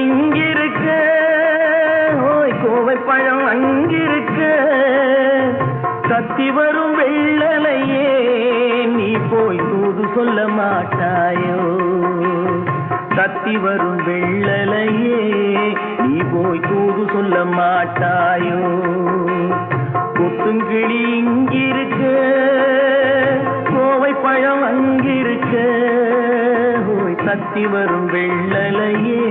இங்கிருக்க, ஓய் கோவை பழம் அங்கிருக்க, கத்தி வரும் வெள்ளலையே நீ போய் தூது சொல்ல மாட்டாயோ? கத்தி வரும் வெள்ளலையே நீ போய் தூது சொல்ல மாட்டாயோ? கொத்துங்கிளி இங்கிருக்க, கோவை பழம் அங்கிருக்க, ஓய் கத்தி வரும் வெள்ளலையே